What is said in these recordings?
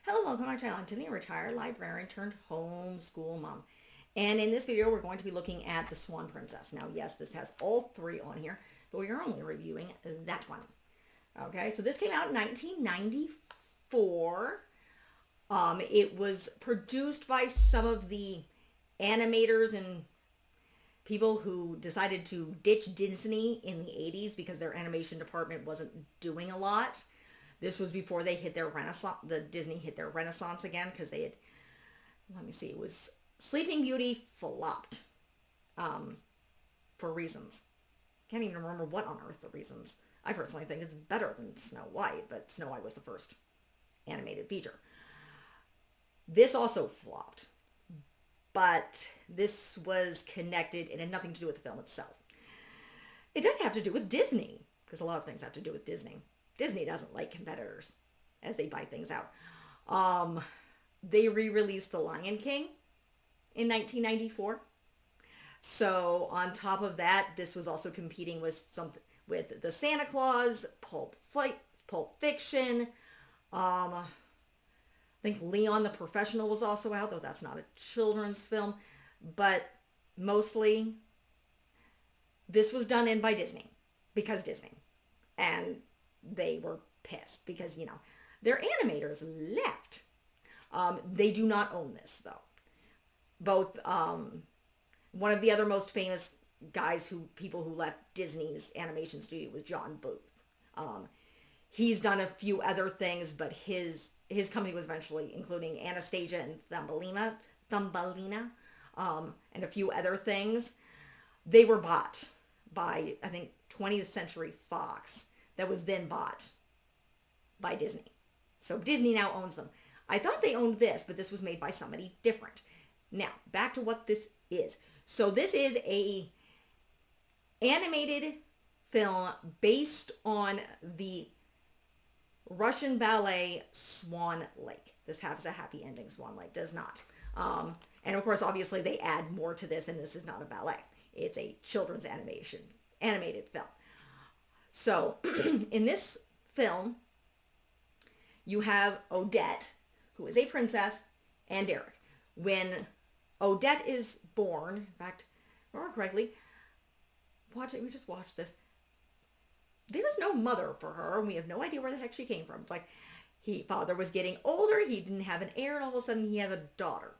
Hello, welcome to my channel. I'm Tiffany, a retired librarian turned homeschool mom. And in this video, we're going to be looking at the Swan Princess. Now, yes, this has all three on here, but we are only reviewing that one. Okay, so this came out in 1994. It was produced by some of the animators and people who decided to ditch Disney in the 80s because their animation department wasn't doing a lot. This was before they hit their renaissance. The Disney hit their renaissance again because they had, let me see, it was Sleeping Beauty flopped for reasons. Can't even remember what on earth the reasons. I personally think it's better than Snow White, but Snow White was the first animated feature. This also flopped, but this was connected. It had nothing to do with the film itself. It didn't have to do with Disney, because a lot of things have to do with Disney. Disney doesn't like competitors as they buy things out. They re-released The Lion King in 1994. So on top of that, this was also competing with something with the Santa Claus, Pulp Fiction. I think Leon the Professional was also out, though that's not a children's film. But mostly, this was done in by Disney because Disney. And they were pissed because, their animators left. They do not own this, though. Both, one of the other most famous people who left Disney's animation studio was John Booth. He's done a few other things, but his company was eventually, including Anastasia and Thumbelina, and a few other things. They were bought by, I think, 20th Century Fox, that was then bought by Disney. So Disney now owns them. I thought they owned this, but this was made by somebody different. Now, back to what this is. So this is a animated film based on the Russian ballet Swan Lake. This has a happy ending. Swan Lake does not. And of course, obviously, they add more to this, and this is not a ballet. It's a children's animated film. So, in this film, you have Odette, who is a princess, and Derek. When Odette is born, in fact, remember correctly, we just watched this. There's no mother for her, and we have no idea where the heck she came from. It's like, father was getting older, he didn't have an heir, and all of a sudden he has a daughter.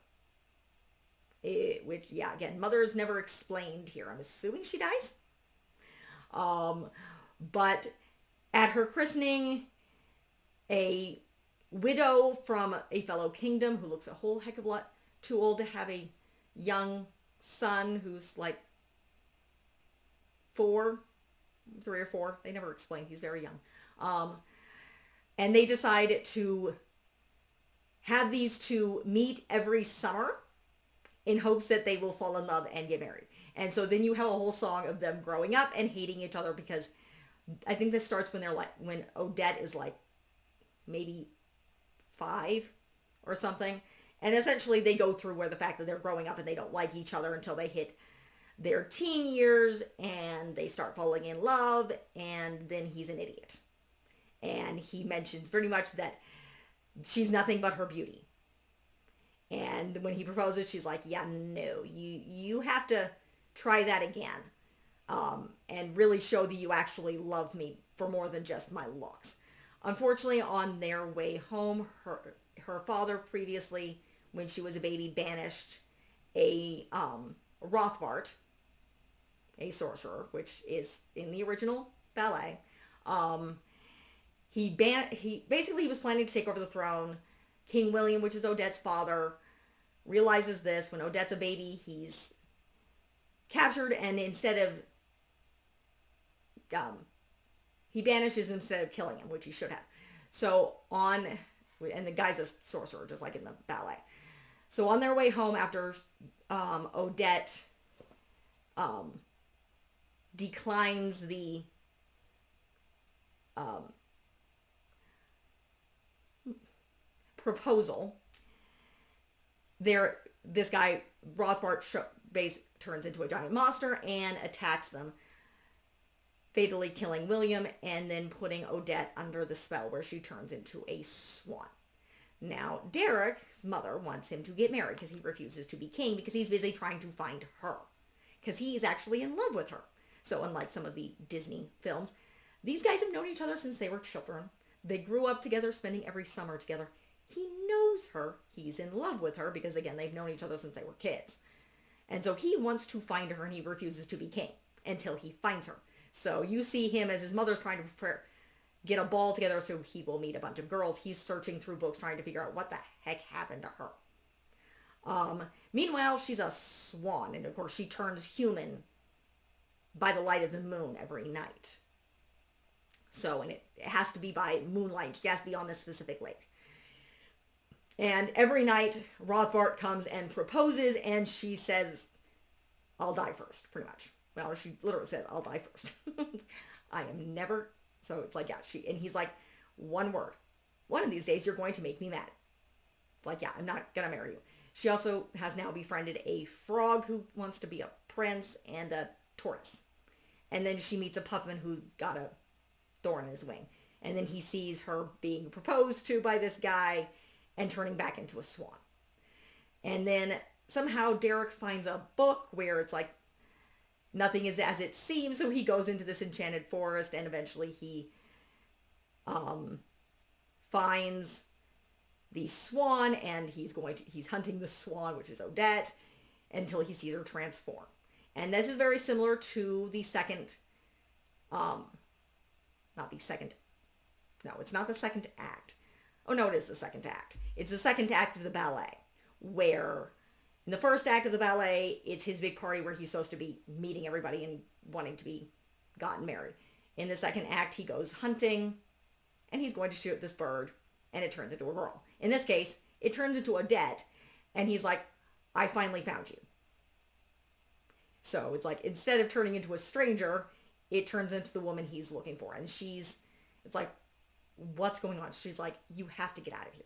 Which, yeah, again, mother is never explained here. I'm assuming she dies. But at her christening, a widow from a fellow kingdom who looks a whole heck of a lot too old to have a young son who's like 3 or 4. They never explain. He's very young. And they decide to have these two meet every summer in hopes that they will fall in love and get married. And so then you have a whole song of them growing up and hating each other because I think this starts when Odette is like maybe 5 or something. And essentially they go through where the fact that they're growing up and they don't like each other until they hit their teen years and they start falling in love, and then he's an idiot. And he mentions pretty much that she's nothing but her beauty. And when he proposes, she's like, yeah, no, you have to try that again. And really show that you actually love me for more than just my looks. Unfortunately, on their way home, her father previously, when she was a baby, banished a Rothbart, a sorcerer, which is in the original ballet. He was planning to take over the throne. King William, which is Odette's father, realizes this. When Odette's a baby, he's captured, and instead of he banishes instead of killing him, which he should have. And the guy's a sorcerer, just like in the ballet. So on their way home after Odette declines the proposal, this guy Rothbart turns into a giant monster and attacks them, fatally killing William and then putting Odette under the spell where she turns into a swan. Now, Derek's mother wants him to get married because he refuses to be king because he's busy trying to find her. Because he's actually in love with her. So unlike some of the Disney films, these guys have known each other since they were children. They grew up together, spending every summer together. He knows her. He's in love with her because, again, they've known each other since they were kids. And so he wants to find her and he refuses to be king until he finds her. So you see him as his mother's trying to get a ball together so he will meet a bunch of girls. He's searching through books trying to figure out what the heck happened to her. Meanwhile, she's a swan, and of course she turns human by the light of the moon every night. So, and it has to be by moonlight. She has to be on this specific lake. And every night, Rothbart comes and proposes, and she says, I'll die first, pretty much. Well, she literally says, I'll die first. I am never, so it's like, yeah, and he's like, one word. One of these days, you're going to make me mad. It's like, yeah, I'm not going to marry you. She also has now befriended a frog who wants to be a prince and a tortoise. And then she meets a puffin who's got a thorn in his wing. And then he sees her being proposed to by this guy and turning back into a swan. And then somehow Derek finds a book where it's like nothing is as it seems. So he goes into this enchanted forest and eventually he finds the swan and he's hunting the swan, which is Odette, until he sees her transform. And this is very similar to the second, it's not the second act. Oh no, it is the second act. It's the second act of the ballet, where in the first act of the ballet, it's his big party where he's supposed to be meeting everybody and wanting to be gotten married. In the second act, he goes hunting and he's going to shoot this bird and it turns into a girl. In this case, it turns into Odette and he's like, I finally found you. So it's like, instead of turning into a stranger, it turns into the woman he's looking for. And it's like, what's going on? She's like, you have to get out of here.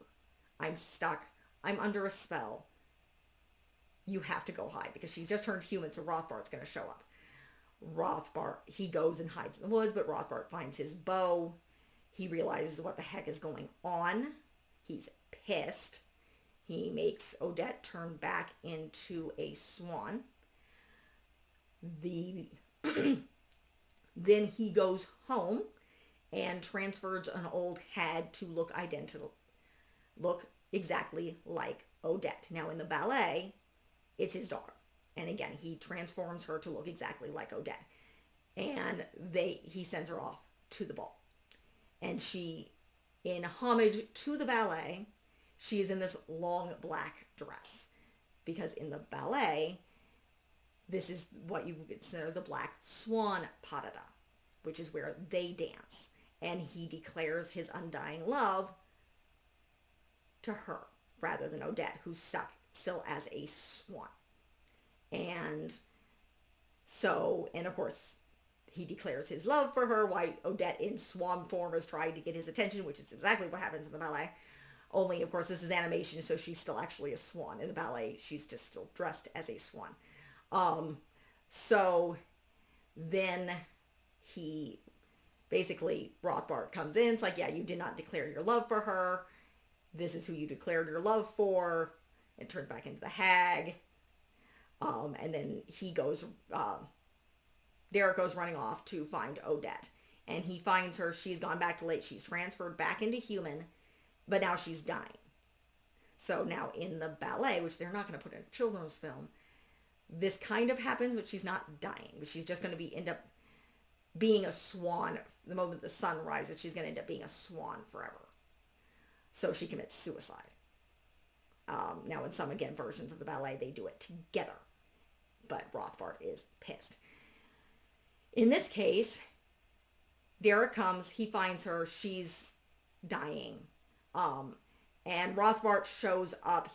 I'm stuck. I'm under a spell. You have to go hide because she's just turned human. So Rothbart's going to show up. Rothbart, he goes and hides in the woods, but Rothbart finds his bow. He realizes what the heck is going on. He's pissed. He makes Odette turn back into a swan. Then he goes home and transfers an old hag to look exactly like Odette. Now in the ballet, it's his daughter. And again, he transforms her to look exactly like Odette. And he sends her off to the ball. And she, in homage to the ballet, she is in this long black dress. Because in the ballet, this is what you would consider the Black Swan Parada, which is where they dance. And he declares his undying love to her rather than Odette, who's stuck still as a swan. And so, and of course, he declares his love for her while Odette in swan form is trying to get his attention, which is exactly what happens in the ballet. Only, of course, this is animation, so she's still actually a swan. In the ballet, she's just still dressed as a swan. So then Rothbart comes in. It's like, yeah, you did not declare your love for her. This is who you declared your love for. It turned back into the hag. And then Derek goes running off to find Odette. And he finds her. She's gone back to lake. She's transferred back into human, but now she's dying. So now in the ballet, which they're not going to put in a children's film, this kind of happens, but she's not dying. But she's just going to end up being a swan. The moment the sun rises, she's going to end up being a swan forever. So she commits suicide. Now in some, again, versions of the ballet, they do it together. But Rothbart is pissed. In this case, Derek comes, he finds her, she's dying. And Rothbart shows up,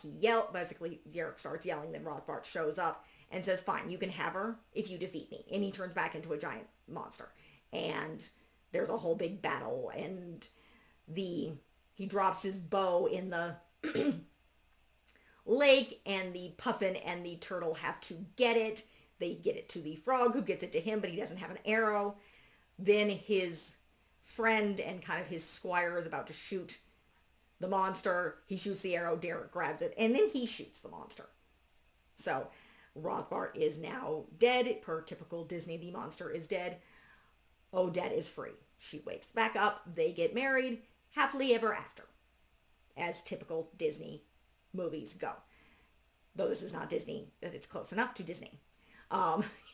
basically Derek starts yelling, then Rothbart shows up and says, fine, you can have her if you defeat me. And he turns back into a giant monster. And there's a whole big battle, and he drops his bow in the lake, and the puffin and the turtle have to get it. They get it to the frog, who gets it to him, but he doesn't have an arrow. Then his friend and kind of his squire is about to shoot the monster, he shoots the arrow, Derek grabs it, and then he shoots the monster. So Rothbart is now dead. Per typical Disney, the monster is dead. Odette is free. She wakes back up. They get married. Happily ever after. As typical Disney movies go. Though this is not Disney, that it's close enough to Disney.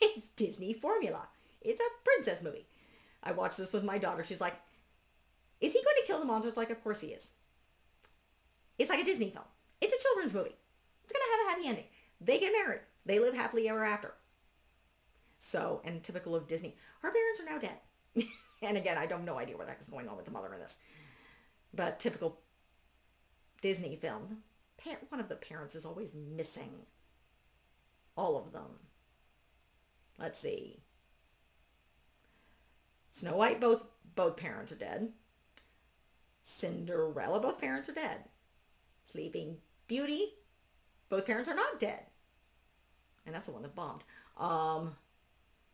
It's Disney formula. It's a princess movie. I watched this with my daughter. She's like, is he going to kill the monster? It's like, of course he is. It's like a Disney film. It's a children's movie. It's going to have a happy ending. They get married. They live happily ever after. So, and typical of Disney, her parents are now dead. And again, I have no idea what the heck is going on with the mother in this. But typical Disney film, one of the parents is always missing. All of them. Let's see. Snow White, both parents are dead. Cinderella, both parents are dead. Sleeping Beauty, both parents are not dead. And that's the one that bombed.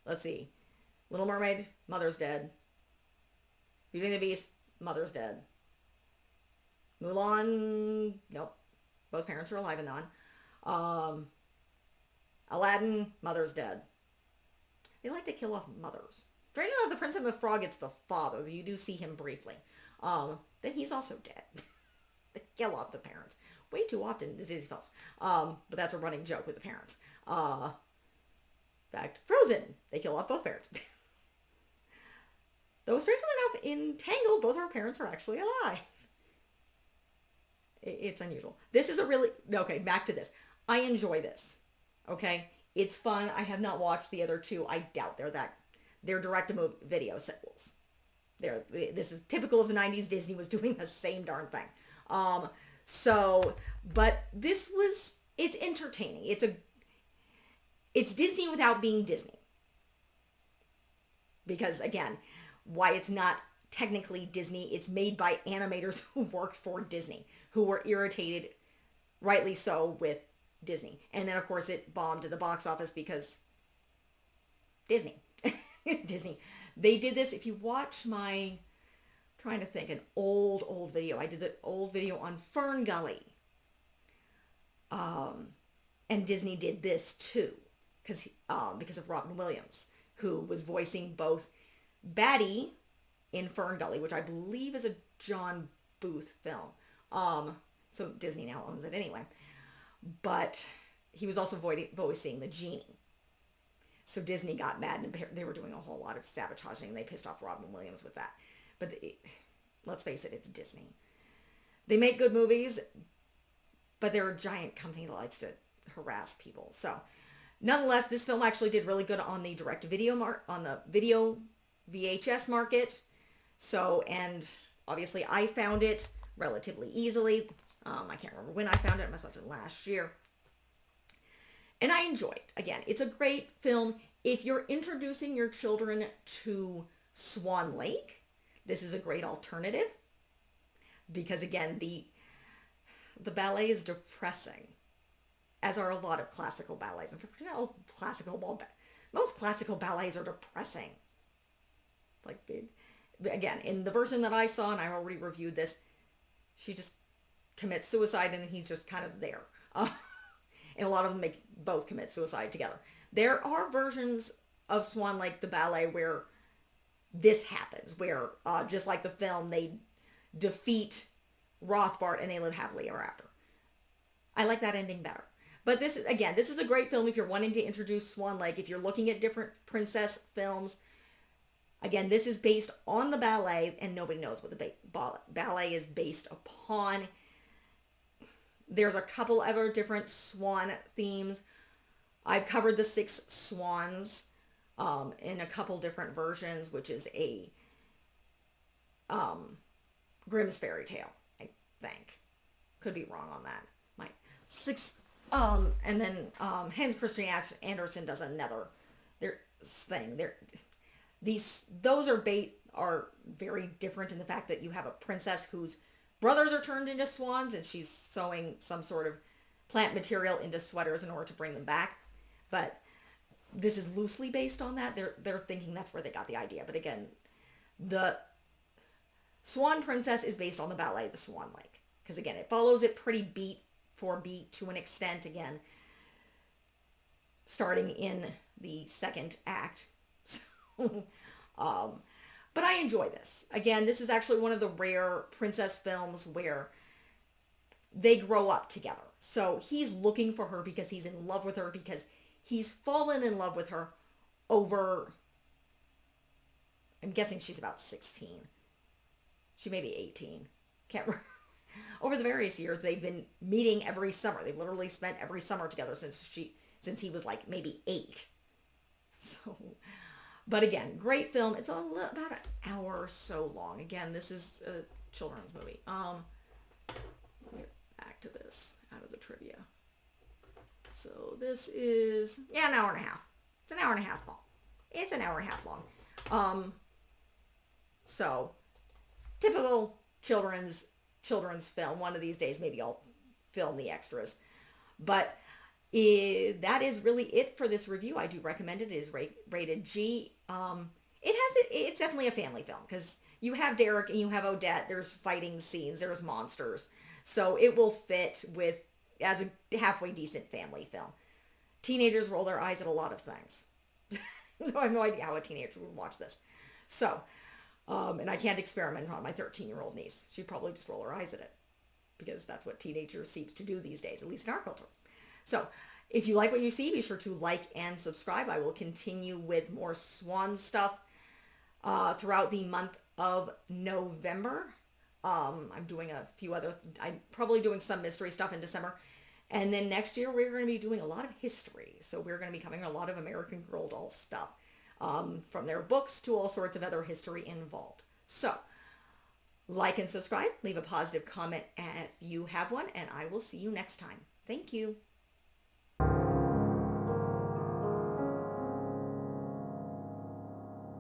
Let's see. Little Mermaid, mother's dead. Beauty and the Beast, mother's dead. Mulan, nope. Both parents are alive and on. Aladdin, mother's dead. They like to kill off mothers. Strangely enough, the Prince and the Frog, it's the father. You do see him briefly. Then he's also dead. They kill off the parents. Way too often in the Disney films. But that's a running joke with the parents. In fact, Frozen, they kill off both parents. Though strangely enough, in Tangled, both of our parents are actually alive. It's unusual. This is a really... Okay, back to this. I enjoy this. Okay? It's fun. I have not watched the other two. I doubt they're direct-to-video sequels. This is typical of the 90s. Disney was doing the same darn thing. But this was... It's entertaining. It's Disney without being Disney. Because, again, why it's not technically Disney, it's made by animators who worked for Disney, who were irritated, rightly so, with Disney. And then, of course, it bombed at the box office because Disney. It's Disney. They did this, if you watch my, trying to think, an old video. I did an old video on Fern Gully. And Disney did this too, because of Robin Williams, who was voicing both Batty in Fern Gully, which I believe is a John Booth film. So Disney now owns it anyway. But he was also voicing the genie. So Disney got mad, and they were doing a whole lot of sabotaging, and they pissed off Robin Williams with that. But let's face it, it's Disney. They make good movies, but they're a giant company that likes to harass people. So nonetheless, this film actually did really good on the direct-to-video on the video VHS market. So, and obviously I found it relatively easily. I can't remember when I found it. It must have been last year. And I enjoyed it. Again, it's a great film. If you're introducing your children to Swan Lake, this is a great alternative. Because again, the ballet is depressing, as are a lot of classical ballets. Most classical ballets are depressing. Again, in the version that I saw, and I already reviewed this, she just commits suicide and he's just kind of there. And a lot of them both commit suicide together. There are versions of Swan Lake, the ballet, where this happens, where just like the film, they defeat Rothbart and they live happily ever after. I like that ending better. But this is a great film if you're wanting to introduce Swan Lake, if you're looking at different princess films. Again, this is based on the ballet, and nobody knows what the ballet is based upon. There's a couple other different swan themes. I've covered the 6 swans in a couple different versions, which is a Grimm's fairy tale, I think. Could be wrong on that. My 6, and then Hans Christian Andersen does another thing. Those are very different in the fact that you have a princess whose brothers are turned into swans, and she's sewing some sort of plant material into sweaters in order to bring them back. But this is loosely based on that. They're thinking that's where they got the idea. But again, the Swan Princess is based on the ballet, The Swan Lake. because again, it follows it pretty beat for beat to an extent, again, starting in the second act. So, but I enjoy this. Again, this is actually one of the rare princess films where they grow up together. So he's looking for her because he's in love with her, because he's fallen in love with her over, I'm guessing she's about 16. She may be 18. Can't remember. Over the various years, they've been meeting every summer. They've literally spent every summer together since he was like maybe 8. So, but again, great film. It's about an hour or so long. Again, this is a children's movie. Let me get back to this out of the trivia. So this is, an hour and a half. It's an hour and a half long. It's an hour and a half long. So typical children's film. One of these days, maybe I'll film the extras. But that is really it for this review. I do recommend it. It is rated G. It's definitely a family film because you have Derek and you have Odette. There's fighting scenes. There's monsters. So it will fit as a halfway decent family film. Teenagers roll their eyes at a lot of things. So I have no idea how a teenager would watch this. So, and I can't experiment on my 13-year-old niece. She'd probably just roll her eyes at it because that's what teenagers seem to do these days, at least in our culture. So if you like what you see, be sure to like and subscribe. I will continue with more Swan stuff throughout the month of November. I'm probably doing some mystery stuff in December. And then next year, we're going to be doing a lot of history. So we're going to be covering a lot of American Girl doll stuff, from their books to all sorts of other history involved. So like and subscribe, leave a positive comment if you have one, and I will see you next time. Thank you.